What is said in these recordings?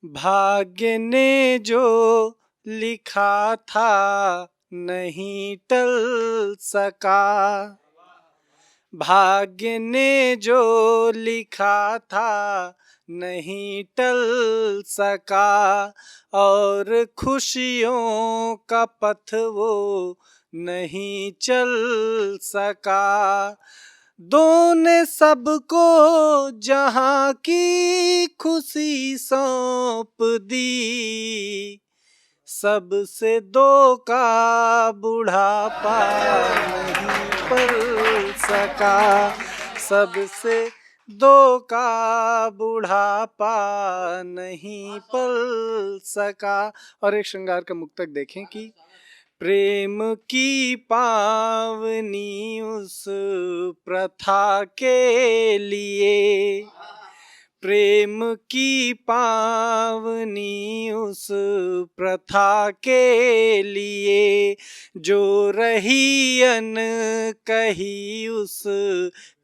भाग्य ने जो लिखा था नहीं टल सका। भाग्य ने जो लिखा था नहीं टल सका, और खुशियों का पथ वो नहीं चल सका। दो ने सबको जहां की खुशी सौंप दी, सबसे दो का बुढ़ापा नहीं पल सका। सबसे दो का बुढ़ापा नहीं पल सका। और एक श्रृंगार का मुक्तक देखें कि प्रेम की पावनी उस प्रथा के लिए, प्रेम की पावनी उस प्रथा के लिए, जो रही अन कही उस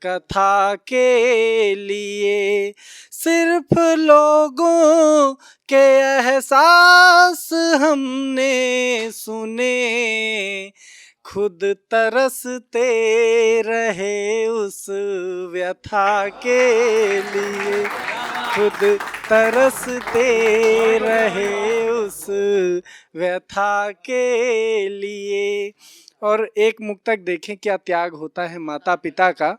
कथा के लिए। सिर्फ लोगों के एहसास हमने सुने, खुद तरसते रहे उस व्यथा के लिए। खुद तरसते रहे उस व्यथा के लिए। और एक मुक्तक देखें, क्या त्याग होता है माता पिता का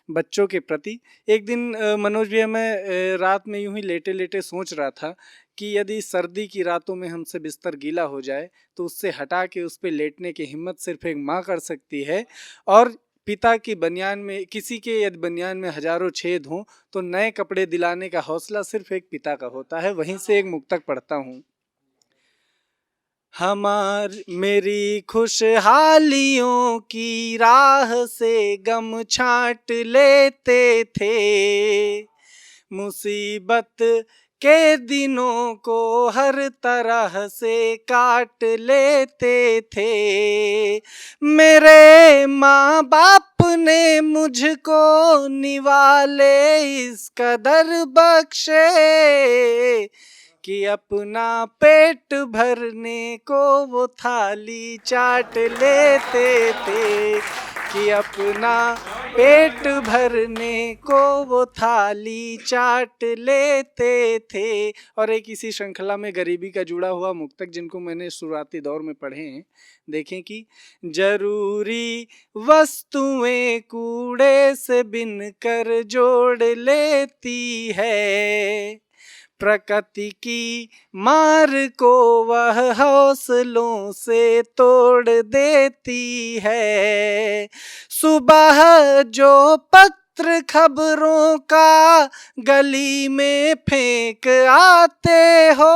बच्चों के प्रति। एक दिन मनोज भैया, मैं रात में यूं ही लेटे लेटे सोच रहा था कि यदि सर्दी की रातों में हमसे बिस्तर गीला हो जाए तो उससे हटा के उस पर लेटने की हिम्मत सिर्फ एक माँ कर सकती है। और पिता की बनियान में, किसी के यदि बनियान में हजारों छेद हों तो नए कपड़े दिलाने का हौसला सिर्फ एक पिता का होता है। वहीं से एक मुक्तक पढ़ता हूँ। मेरी खुशहालियों की राह से गम छांट लेते थे, मुसीबत के दिनों को हर तरह से काट लेते थे। मेरे माँ बाप ने मुझको निवाले इस कदर बख्शे कि अपना पेट भरने को वो थाली चाट लेते थे। कि अपना पेट भरने को वो थाली चाट लेते थे। और एक इसी श्रृंखला में गरीबी का जुड़ा हुआ मुक्तक, जिनको मैंने शुरुआती दौर में पढ़े हैं, देखें कि जरूरी वस्तुएं कूड़े से बिन कर जोड़ लेती है, प्रकृति की मार को वह हौसलों से तोड़ देती है। सुबह जो पत्र खबरों का गली में फेंक आते हो,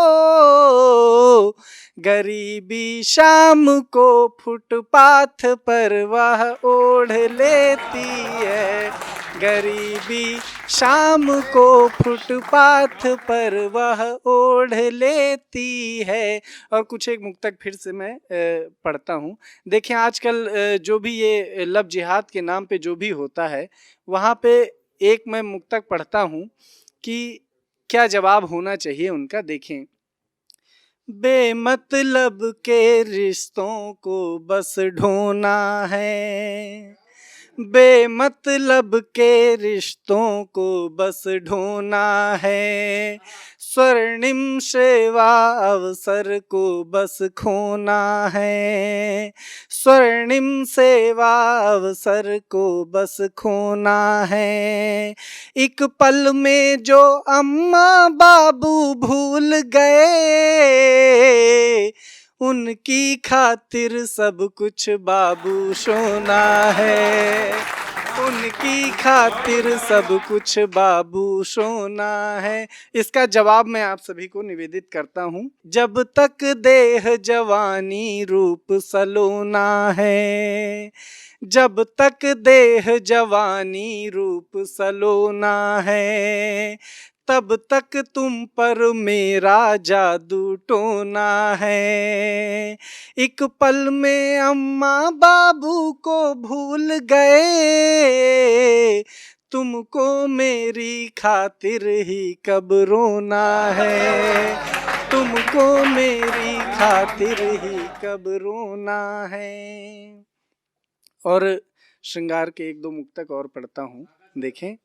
गरीबी शाम को फुटपाथ पर वह ओढ़ लेती है। गरीबी शाम को फुटपाथ पर वह ओढ़ लेती है। और कुछ एक मुक्तक फिर से मैं पढ़ता हूँ। देखें, आजकल जो भी ये लव जिहाद के नाम पे जो भी होता है, वहाँ पे एक मैं मुक्तक पढ़ता हूँ कि क्या जवाब होना चाहिए उनका। देखें, बेमतलब के रिश्तों को बस ढोना है, बेमतलब के रिश्तों को बस ढोना है, स्वर्णिम सेवा अवसर को बस खोना है, स्वर्णिम सेवा अवसर को बस खोना है। एक पल में जो अम्मा बाबू भूल गए, उनकी खातिर सब कुछ बाबू सोना है। उनकी खातिर सब कुछ बाबू सोना है। इसका जवाब मैं आप सभी को निवेदित करता हूँ। जब तक देह जवानी रूप सलोना है, जब तक देह जवानी रूप सलोना है, तब तक तुम पर मेरा जादू टोना है। एक पल में अम्मा बाबू को भूल गए, तुमको मेरी खातिर ही कब रोना है। को मेरी खातिर ही कब रोना है। और श्रृंगार के एक दो मुक्तक और पढ़ता हूँ, देखें।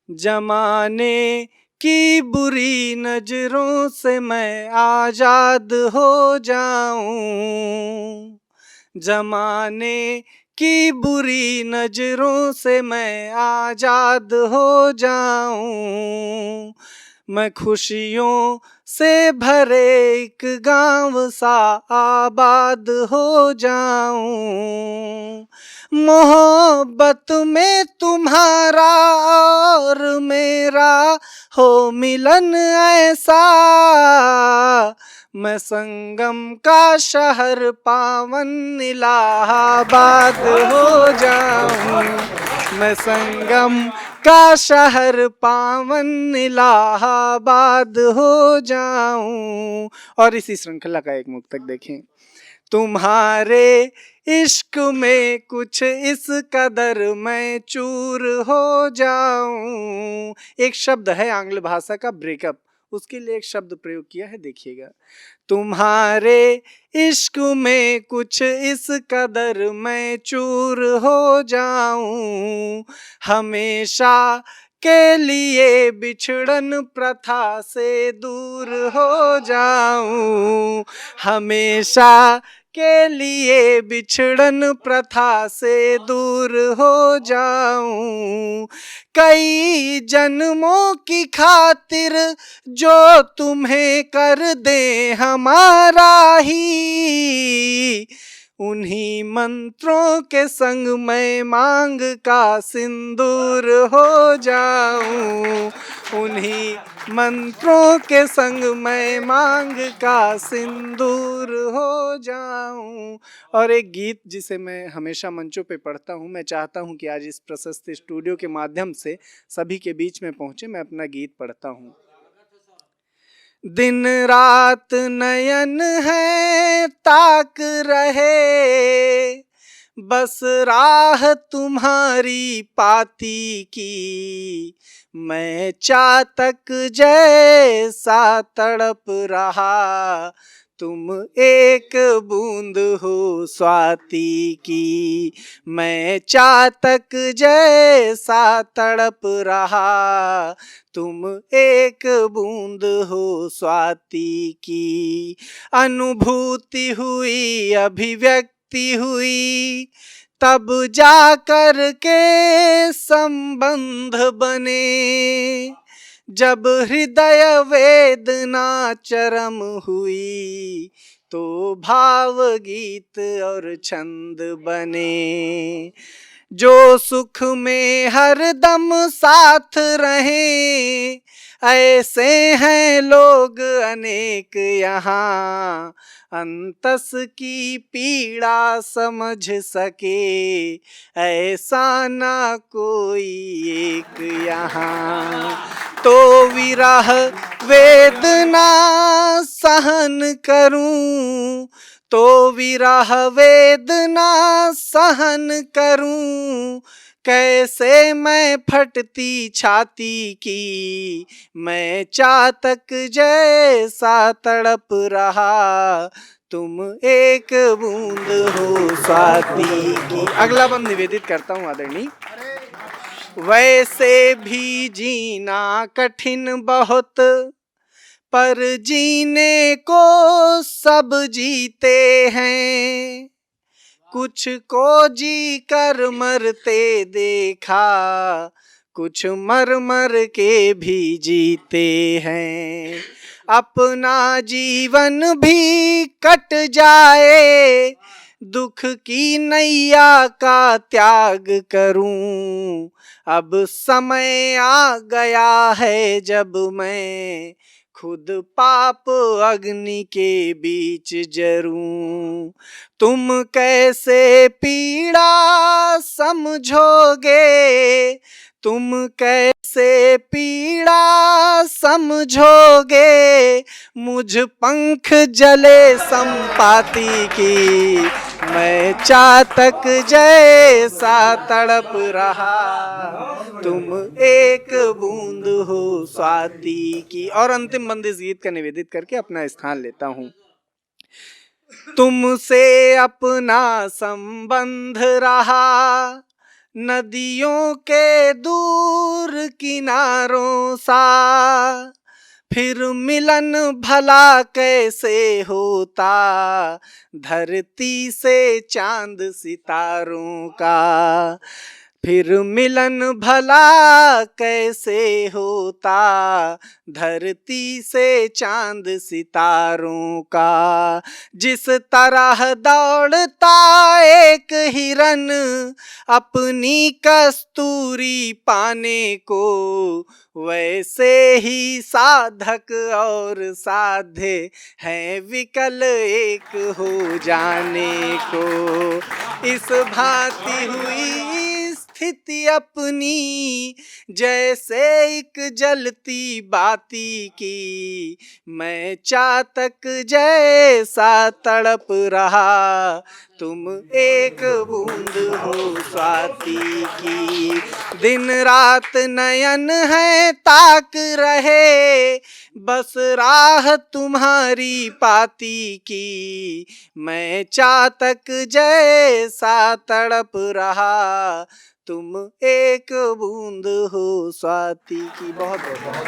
जमाने की बुरी नजरों से मैं आजाद हो जाऊं, जमाने की बुरी नजरों से मैं आजाद हो जाऊं, मैं खुशियों से भरे एक गांव सा आबाद हो जाऊं, मोहब्बत में तुम्हारा और मेरा हो मिलन ऐसा, मैं संगम का शहर पावन इलाहाबाद हो जाऊं, मैं संगम का शहर पावन इलाहाबाद हो जाऊं। और इसी श्रृंखला का एक मुक्तक देखें। तुम्हारे इश्क में कुछ इस कदर मैं चूर हो जाऊं। एक शब्द है आंग्ल भाषा का ब्रेकअप, उसके लिए एक शब्द प्रयोग किया है, देखिएगा। तुम्हारे इश्क में कुछ इस कदर मैं चूर हो जाऊं, हमेशा के लिए बिछड़न प्रथा से दूर हो जाऊं, हमेशा के लिए बिछड़न प्रथा से दूर हो जाऊं, कई जन्मों की खातिर जो तुम्हें कर दे हमारा ही, उन्हीं मंत्रों के संग मैं मांग का सिंदूर हो जाऊं, उन्हीं मंत्रों के संग मैं मांग का सिंदूर हो जाऊं। और एक गीत जिसे मैं हमेशा मंचों पे पढ़ता हूँ, मैं चाहता हूँ कि आज इस प्रशस्त स्टूडियो के माध्यम से सभी के बीच में पहुँचे। मैं अपना गीत पढ़ता हूँ। दिन रात नयन है ताक रहे, बस राह तुम्हारी पाती की, मैं चातक जैसा तड़प रहा, तुम एक बूंद हो स्वाति की, मैं चातक जैसा तड़प रहा, तुम एक बूंद हो स्वाति की, अनुभूति हुई अभिव्यक्ति हुई, तब जाकर के संबंध बने, जब हृदय वेदना चरम हुई, तो भाव गीत और छंद बने, जो सुख में हर दम साथ रहे, ऐसे हैं लोग अनेक यहाँ, अंतस की पीड़ा समझ सके, ऐसा ना कोई एक यहाँ, तो विरह वेदना सहन करूं, तो विरह वेदना सहन करूं, कैसे मैं फटती छाती की, मैं चातक जैसा तड़प रहा, तुम एक बूंद हो स्वाति की। अगला बंद निवेदित करता हूँ आदरणीय। वैसे भी जीना कठिन बहुत, पर जीने को सब जीते हैं, कुछ को जी कर मरते देखा, कुछ मर मर के भी जीते हैं, अपना जीवन भी कट जाए, दुख की नैया का त्याग करूं, अब समय आ गया है जब मैं खुद पाप अग्नि के बीच जरूं, तुम कैसे पीड़ा समझोगे, तुम कैसे पीड़ा समझोगे, मुझ पंख जले संपाति की, मैं चातक जैसा तड़प रहा, तुम एक बूंद हो स्वाति की। और अंतिम बंद इस गीत का निवेदित करके अपना स्थान लेता हूँ। तुमसे अपना संबंध रहा, नदियों के दूर किनारों सा, फिर मिलन भला कैसे होता, धरती से चांद सितारों का। फिर मिलन भला कैसे होता, धरती से चांद सितारों का। जिस तरह दौड़ता एक हिरन अपनी कस्तूरी पाने को, वैसे ही साधक और साध्य हैं विकल एक हो जाने को। इस भांति हुई स्थिति अपनी, जैसे एक जलती बाती की, मैं चातक जैसा तड़प रहा, तुम एक बूंद हो स्वाति की। दिन रात नयन है ताक रहे, बस राह तुम्हारी पाती की, मैं चातक जैसा तड़प रहा, तुम एक बूंद हो स्वाति की। बहुत बहुत